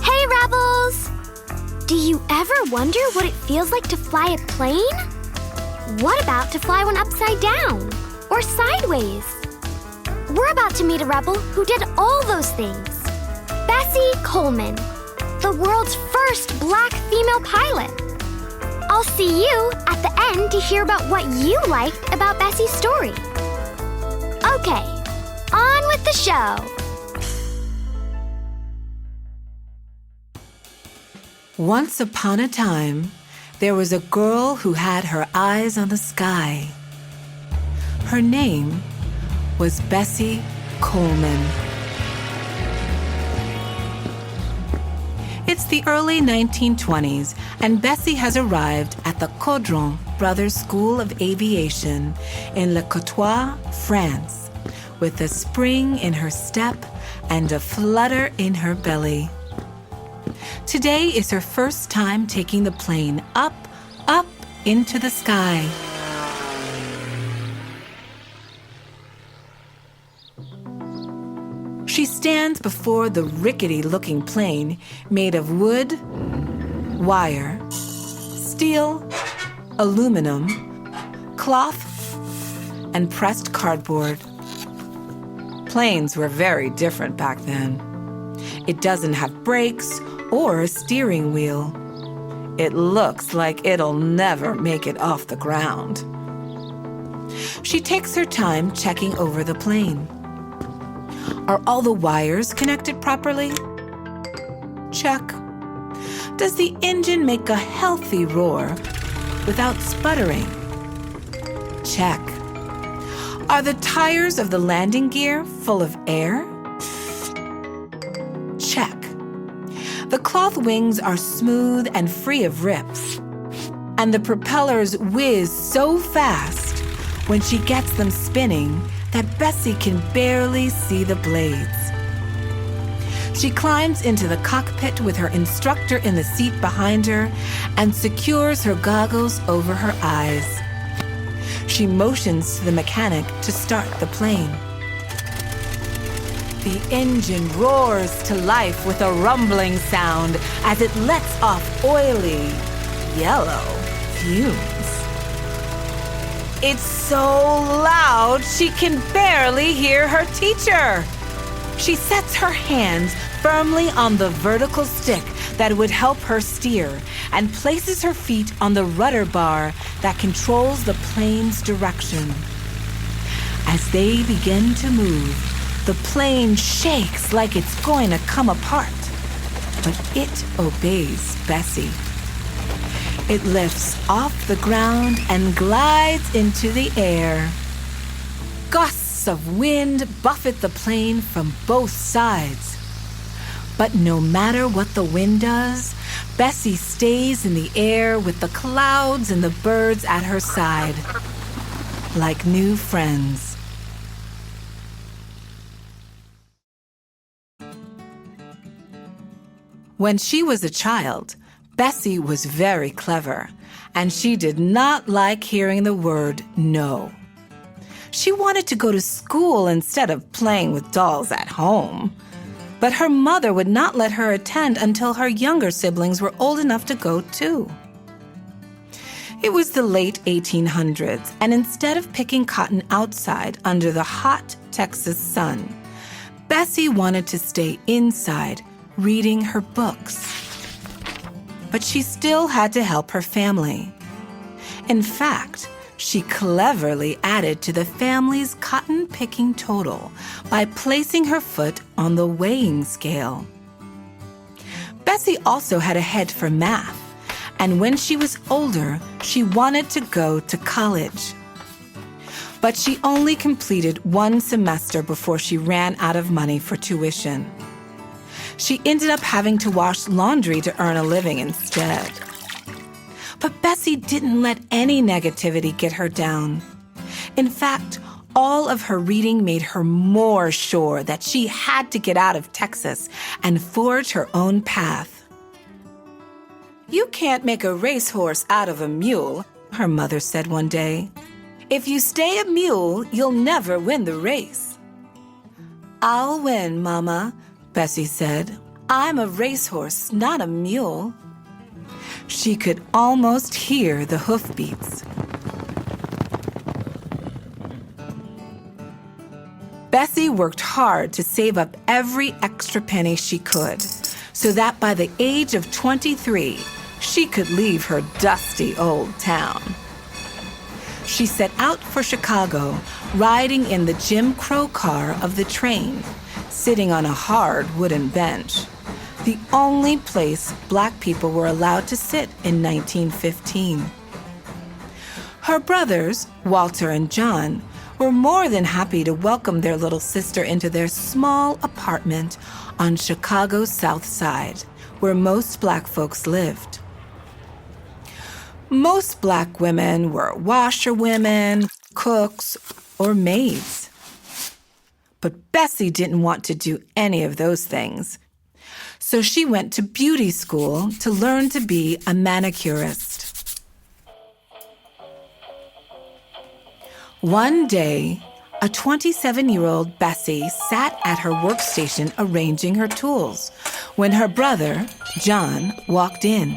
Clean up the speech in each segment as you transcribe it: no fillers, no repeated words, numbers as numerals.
Hey, Rebels! Do you ever wonder what it feels like to fly a plane? What about to fly one upside down or sideways? We're about to meet a rebel who did all those things. Bessie Coleman, the world's first Black female pilot. I'll see you at the end to hear about what you liked about Bessie's story. Okay, on with the show. Once upon a time, there was a girl who had her eyes on the sky. Her name was Bessie Coleman. It's the early 1920s, and Bessie has arrived at the Caudron Brothers School of Aviation in Le Courtois, France, with a spring in her step and a flutter in her belly. Today is her first time taking the plane up into the sky. She stands before the rickety-looking plane made of wood, wire, steel, aluminum, cloth, and pressed cardboard. Planes were very different back then. It doesn't have brakes or a steering wheel. It looks like it'll never make it off the ground. She takes her time checking over the plane. Are all the wires connected properly? Check. Does the engine make a healthy roar without sputtering? Check. Are the tires of the landing gear full of air? Check. The cloth wings are smooth and free of rips, and the propellers whiz so fast when she gets them spinning that Bessie can barely see the blades. She climbs into the cockpit with her instructor in the seat behind her and secures her goggles over her eyes. She motions to the mechanic to start the plane. The engine roars to life with a rumbling sound as it lets off oily, yellow fumes. It's so loud she can barely hear her teacher. She sets her hands firmly on the vertical stick that would help her steer and places her feet on the rudder bar that controls the plane's direction. As they begin to move, the plane shakes like it's going to come apart, but it obeys Bessie. It lifts off the ground and glides into the air. Gusts of wind buffet the plane from both sides. But no matter what the wind does, Bessie stays in the air with the clouds and the birds at her side, like new friends. When she was a child, Bessie was very clever, and she did not like hearing the word no. She wanted to go to school instead of playing with dolls at home. But her mother would not let her attend until her younger siblings were old enough to go too. It was the late 1800s, and instead of picking cotton outside under the hot Texas sun, Bessie wanted to stay inside reading her books. But she still had to help her family. In fact, she cleverly added to the family's cotton-picking total by placing her foot on the weighing scale. Bessie also had a head for math, and when she was older, she wanted to go to college. But she only completed one semester before she ran out of money for tuition. She ended up having to wash laundry to earn a living instead. But Bessie didn't let any negativity get her down. In fact, all of her reading made her more sure that she had to get out of Texas and forge her own path. "You can't make a racehorse out of a mule," her mother said one day. "If you stay a mule, you'll never win the race." "I'll win, Mama," Bessie said. "I'm a racehorse, not a mule." She could almost hear the hoofbeats. Bessie worked hard to save up every extra penny she could, so that by the age of 23, she could leave her dusty old town. She set out for Chicago, riding in the Jim Crow car of the train, sitting on a hard wooden bench, the only place Black people were allowed to sit in 1915. Her brothers, Walter and John, were more than happy to welcome their little sister into their small apartment on Chicago's South Side, where most Black folks lived. Most Black women were washerwomen, cooks, or maids. But Bessie didn't want to do any of those things. So she went to beauty school to learn to be a manicurist. One day, a 27-year-old Bessie sat at her workstation arranging her tools when her brother, John, walked in.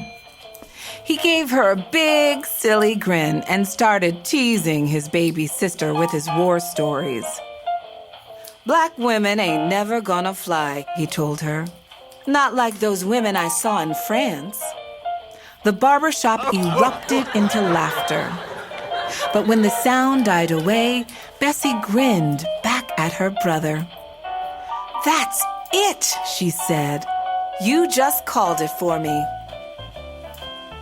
He gave her a big, silly grin and started teasing his baby sister with his war stories. "Black women ain't never gonna fly," he told her. "Not like those women I saw in France." The barbershop erupted into laughter. But when the sound died away, Bessie grinned back at her brother. "That's it," she said. "You just called it for me."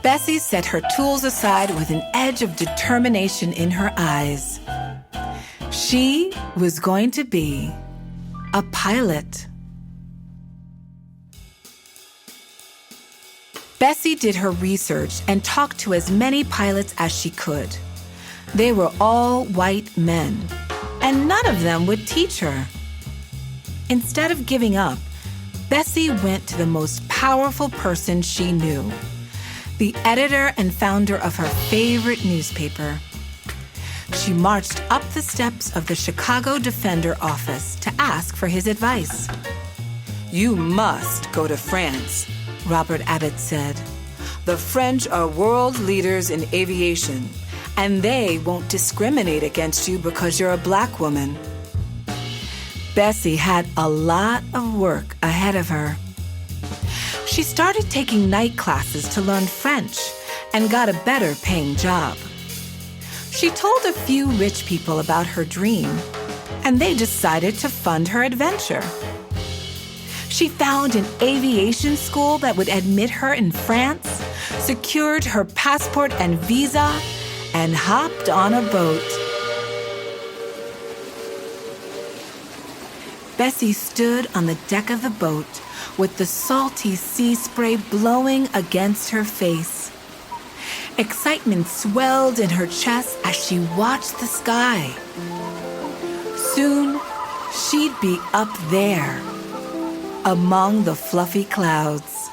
Bessie set her tools aside with an edge of determination in her eyes. She was going to be a pilot. Bessie did her research and talked to as many pilots as she could. They were all white men, and none of them would teach her. Instead of giving up, Bessie went to the most powerful person she knew, the editor and founder of her favorite newspaper. She marched up the steps of the Chicago Defender office to ask for his advice. "You must go to France," Robert Abbott said. "The French are world leaders in aviation, and they won't discriminate against you because you're a Black woman." Bessie had a lot of work ahead of her. She started taking night classes to learn French and got a better paying job. She told a few rich people about her dream, and they decided to fund her adventure. She found an aviation school that would admit her in France, secured her passport and visa, and hopped on a boat. Bessie stood on the deck of the boat with the salty sea spray blowing against her face. Excitement swelled in her chest as she watched the sky. Soon, she'd be up there, among the fluffy clouds.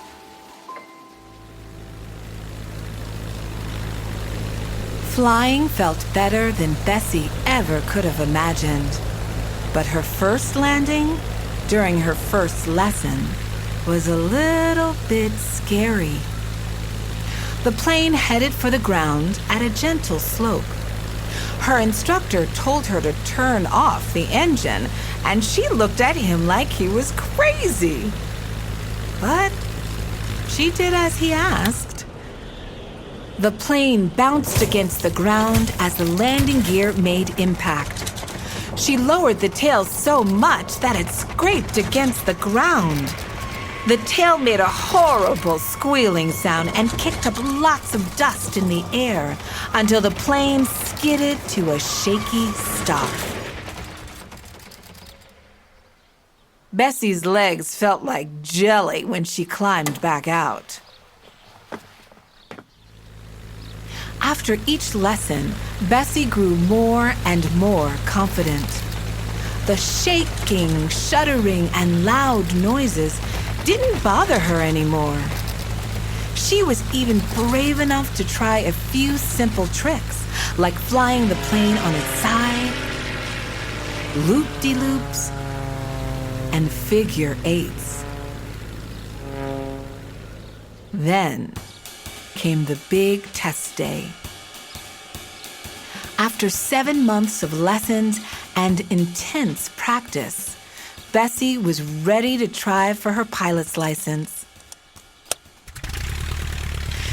Flying felt better than Bessie ever could have imagined. But her first landing, during her first lesson, was a little bit scary. The plane headed for the ground at a gentle slope. Her instructor told her to turn off the engine, and she looked at him like he was crazy. But she did as he asked. The plane bounced against the ground as the landing gear made impact. She lowered the tail so much that it scraped against the ground. The tail made a horrible squealing sound and kicked up lots of dust in the air until the plane skidded to a shaky stop. Bessie's legs felt like jelly when she climbed back out. After each lesson, Bessie grew more and more confident. The shaking, shuddering, and loud noises didn't bother her anymore. She was even brave enough to try a few simple tricks, like flying the plane on its side, loop-de-loops, and figure eights. Then came the big test day. After 7 months of lessons and intense practice, Bessie was ready to try for her pilot's license.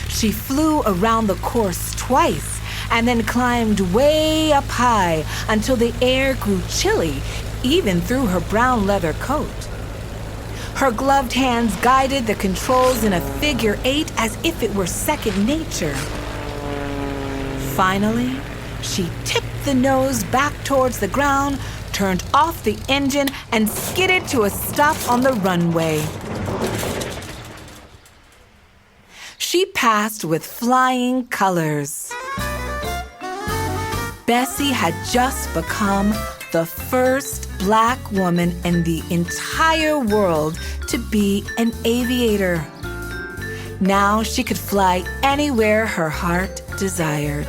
She flew around the course twice and then climbed way up high until the air grew chilly, even through her brown leather coat. Her gloved hands guided the controls in a figure eight as if it were second nature. Finally, she tipped the nose back towards the ground, turned off the engine, and skidded to a stop on the runway. She passed with flying colors. Bessie had just become the first Black woman in the entire world to be an aviator. Now she could fly anywhere her heart desired.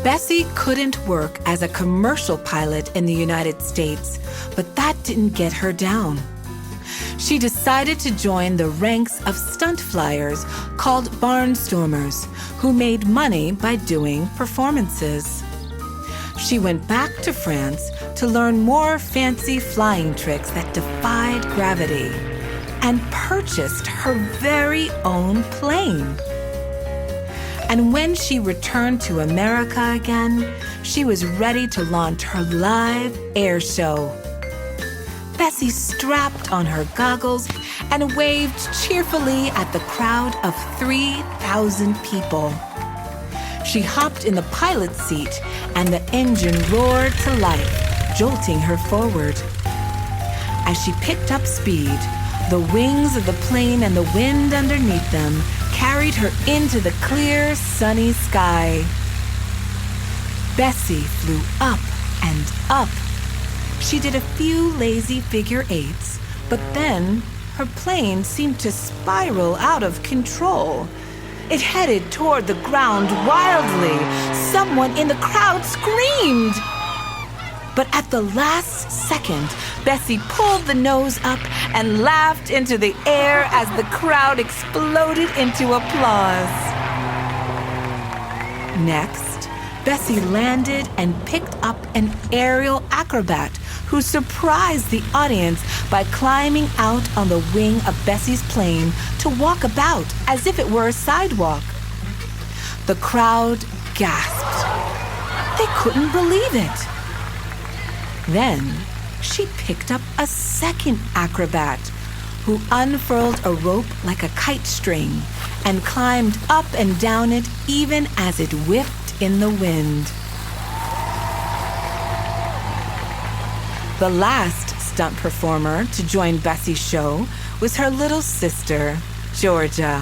Bessie couldn't work as a commercial pilot in the United States, but that didn't get her down. She decided to join the ranks of stunt flyers called barnstormers, who made money by doing performances. She went back to France to learn more fancy flying tricks that defied gravity and purchased her very own plane. And when she returned to America again, she was ready to launch her live air show. Bessie strapped on her goggles and waved cheerfully at the crowd of 3,000 people. She hopped in the pilot's seat and the engine roared to life, jolting her forward. As she picked up speed, the wings of the plane and the wind underneath them carried her into the clear, sunny sky. Bessie flew up and up. She did a few lazy figure eights, but then her plane seemed to spiral out of control. It headed toward the ground wildly. Someone in the crowd screamed. But at the last second, Bessie pulled the nose up and laughed into the air as the crowd exploded into applause. Next, Bessie landed and picked up an aerial acrobat who surprised the audience by climbing out on the wing of Bessie's plane to walk about as if it were a sidewalk. The crowd gasped. They couldn't believe it. Then she picked up a second acrobat who unfurled a rope like a kite string and climbed up and down it even as it whipped in the wind. The last stunt performer to join Bessie's show was her little sister, Georgia,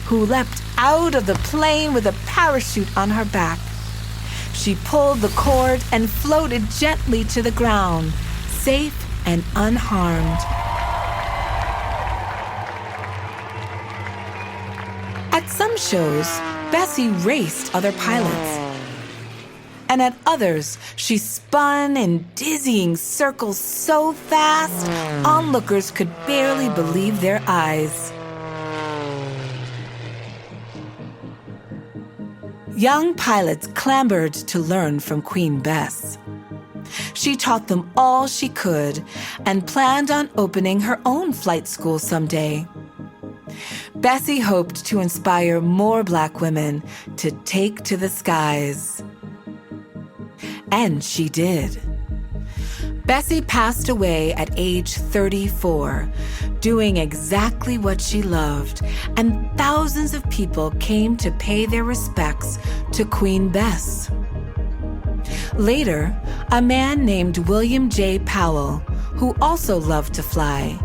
who leapt out of the plane with a parachute on her back. She pulled the cord and floated gently to the ground, safe and unharmed. At some shows, Bessie raced other pilots. And at others, she spun in dizzying circles so fast, onlookers could barely believe their eyes. Young pilots clamored to learn from Queen Bess. She taught them all she could and planned on opening her own flight school someday. Bessie hoped to inspire more Black women to take to the skies. And she did. Bessie passed away at age 34, doing exactly what she loved, and thousands of people came to pay their respects to Queen Bess. Later, a man named William J. Powell, who also loved to fly,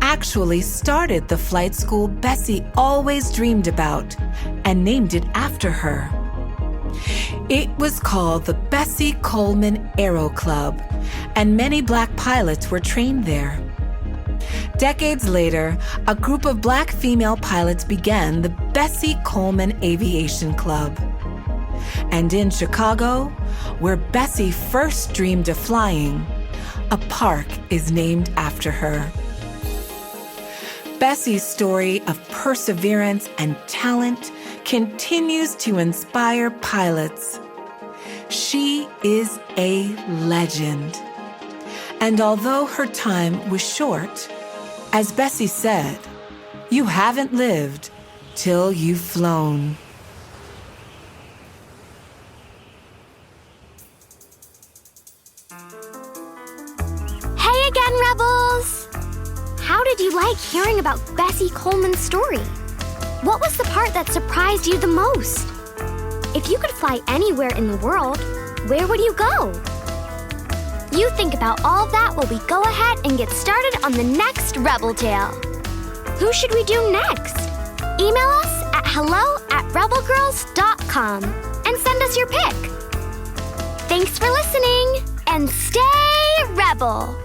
actually started the flight school Bessie always dreamed about and named it after her. It was called the Bessie Coleman Aero Club, and many Black pilots were trained there. Decades later, a group of Black female pilots began the Bessie Coleman Aviation Club. And in Chicago, where Bessie first dreamed of flying, a park is named after her. Bessie's story of perseverance and talent continues to inspire pilots. She is a legend. And although her time was short, as Bessie said, you haven't lived till you've flown. Hey again, Rebels! How did you like hearing about Bessie Coleman's story? What was the part that surprised you the most? If you could fly anywhere in the world, where would you go? You think about all that while we go ahead and get started on the next Rebel Tale. Who should we do next? Email us at hello@rebelgirls.com and send us your pick. Thanks for listening, and stay Rebel!